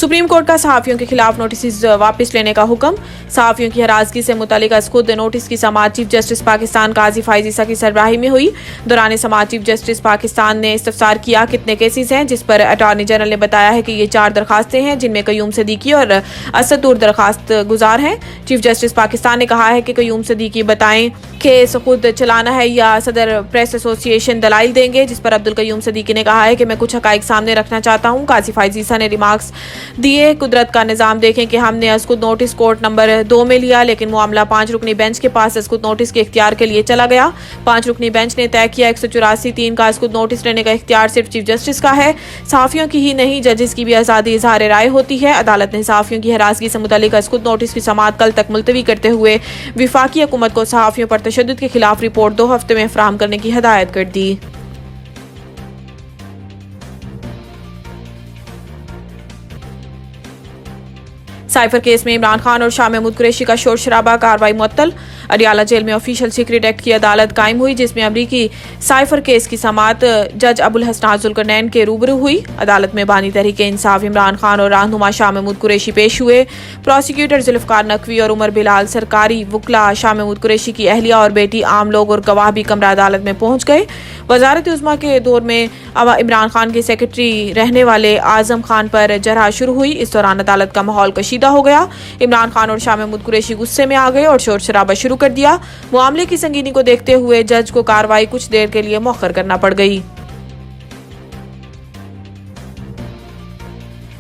Supreme court का सहाफियों के खिलाफ नोटिस वापस लेने का हुक्म। सहाफियों की हरासगी से मुतालिक खुद नोटिस की समाअत चीफ जस्टिस पाकिस्तान काजी फाइज ईसा की सरबराही में हुई। दौरान समाअत चीफ जस्टिस पाकिस्तान ने इस्तफसार किया कितने केसेस हैं, जिस पर अटॉर्नी जनरल ने बताया है कि ये 4 दरखास्तें हैं, जिनमें कयूम सदीकी और असदुर दरखास्त गुजार हैं। चीफ जस्टिस पाकिस्तान ने कहा है कि कयूम सदीकी बताएं केस खुद चलाना है या सदर प्रेस एसोसिएशन दलाइल देंगे, जिस पर अब्दुल कयूम सदीकी ने कहा है कि मैं कुछ हकाइक सामने रखना चाहता हूँ। काजी फाइज ईसा ने रिमार्क्स दिए, कुदरत का निज़ाम देखें कि हमने अस्कुद नोटिस कोर्ट नंबर 2 में लिया, लेकिन मामला 5 रुकनी बेंच के पास अस्कुद नोटिस के इख्तियार के लिए चला गया। 5 रुकनी बेंच ने तय किया 184(3) का अस्कुद नोटिस लेने का इख्तियार सिर्फ चीफ जस्टिस का है, सहाफियों की ही नहीं जजेस की भी आज़ादी इजहार राय होती है। अदालत ने सहाफियों की हरासगी से मुतालिक अस्कुद नोटिस की समाअत कल तक मुलतवी करते हुए विफाकी हुकूमत को सहाफियों पर तशद्दुद के खिलाफ रिपोर्ट 2 हफ्ते में फराहम करने की हिदायत कर दी। साइफर केस में इमरान खान और शाह महमूद कुरैशी का शोर शराबा, कार्रवाई मुअत्तल। अडियाला जेल में ऑफिशियल सीक्रेट एक्ट की अदालत कायम हुई, जिसमें अमरीकी साइफर केस की समाअत जज अबुल हसनात जुल्करनैन के रूबरू हुई। अदालत में बानी तहरीक इंसाफ इमरान खान और रहनुमा शाह महमूद कुरैशी पेश हुए। प्रोसिक्यूटर जुल्फकार नकवी और उमर बिलाल सरकारी वकला शाह महमूद कुरैशी की अहलिया और बेटी, आम लोग और गवाह भी कमरा अदालत में पहुंच गए। वजारत उज़्मा के दौर में इमरान खान के सेक्रेटरी रहने वाले आजम खान पर जरह शुरू हुई। इस दौरान अदालत का माहौल कशीदा हो गया। इमरान खान और शाह महमूद कुरैशी गुस्से में आ गए और शोर शराबा शुरू कर दिया। मामले की संगीनी को देखते हुए जज को कार्रवाई कुछ देर के लिए मौखर करना पड़ गई।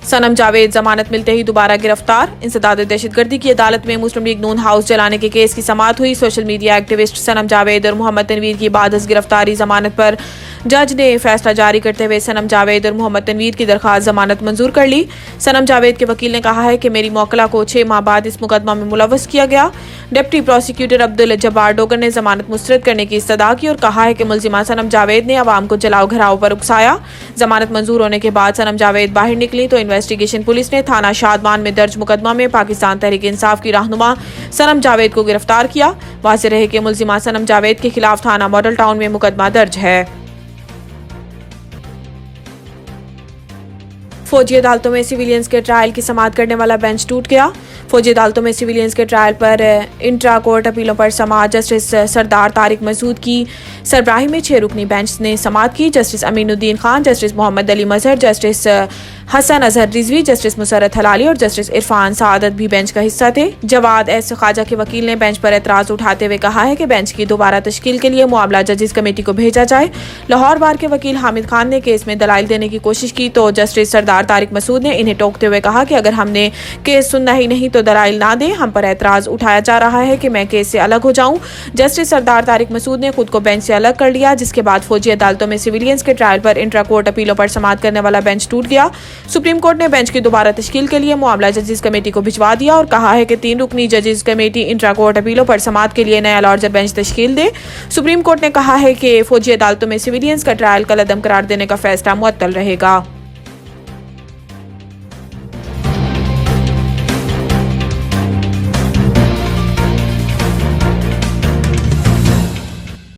सनम जावेद जमानत मिलते ही दोबारा गिरफ्तार। इंसदाद दहशतगर्दी की अदालत में मुस्लिम लीग नून हाउस जलाने के केस की समाअत हुई। सोशल मीडिया एक्टिविस्ट सनम जावेद और मोहम्मद तनवीर की बाद गिरफ्तारी जमानत पर जज ने फैसला जारी करते हुए सनम जावेद और मोहम्मद तनवीर की दरखास्त जमानत मंजूर कर ली। सनम जावेद के वकील ने कहा है कि मेरी मौकला को 6 माह बाद इस मुकदमा में मुलव्वस किया गया। डिप्टी प्रोसिक्यूटर अब्दुल जब्बार डोगर ने जमानत मुस्तरद करने की इस्तदा की और कहा है कि मुलजिमा सनम जावेद ने अवाम को जलाओ घराव पर उकसाया। जमानत मंजूर होने के बाद सनम जावेद बाहर निकली तो इन्वेस्टिगेशन पुलिस ने थाना शादमान में दर्ज मुकदमा में पाकिस्तान तहरीक इंसाफ की रहनुमा सनम जावेद को गिरफ्तार किया। वाज़ेह रहे कि मुलजिमा सनम जावेद के खिलाफ थाना मॉडल टाउन में मुकदमा दर्ज है। फौजी अदालतों में सिविलियंस के ट्रायल की समाअत करने वाला बेंच टूट गया। फौजी अदालतों में सिविलियंस के ट्रायल पर इंट्रा कोर्ट अपीलों पर समाअत जस्टिस सरदार तारिक मसूद की सरबराही में 6 रुकनी बेंच ने समाअत की। जस्टिस अमीनुद्दीन खान, जस्टिस मोहम्मद अली मजहर, जस्टिस हसन अजहर रिजवी, जस्टिस मुसरत हलाली और जस्टिस इरफान सादत भी बेंच का हिस्सा थे। जवाद एस ख्वाजा के वकील ने बेंच पर एतराज उठाते हुए कहा है कि बेंच की दोबारा तश्कील के लिए मामला जजेस कमेटी को भेजा जाए। लाहौर बार के वकील हामिद खान ने केस में दलाइल देने की कोशिश की तो जस्टिस सरदार तारिक मसूद ने इन्हें टोकते हुए कहा कि अगर हमने केस सुनना ही नहीं तो दलाइल ना दें। हम पर एतराज उठाया जा रहा है कि मैं केस से अलग हो जाऊं। जस्टिस सरदार तारिक मसूद ने खुद को बेंच से अलग कर लिया, जिसके बाद फौजी अदालतों में सिविलियंस के ट्रायल पर इंट्रा कोर्ट अपीलों पर समाअत करने वाला बेंच टूट गया। सुप्रीम कोर्ट ने बेंच की दोबारा तश्कील के लिए मामला जजेस कमेटी को भिजवा दिया और कहा है कि 3 रुकनी जजेस कमेटी इंट्रा कोर्ट अपीलों पर समाअत के लिए नया लार्जर बेंच तश्कील दे। सुप्रीम कोर्ट ने कहा है कि फौजी अदालतों में सिविलियंस का ट्रायल कल अदम करार देने का फैसला मुअत्तल रहेगा।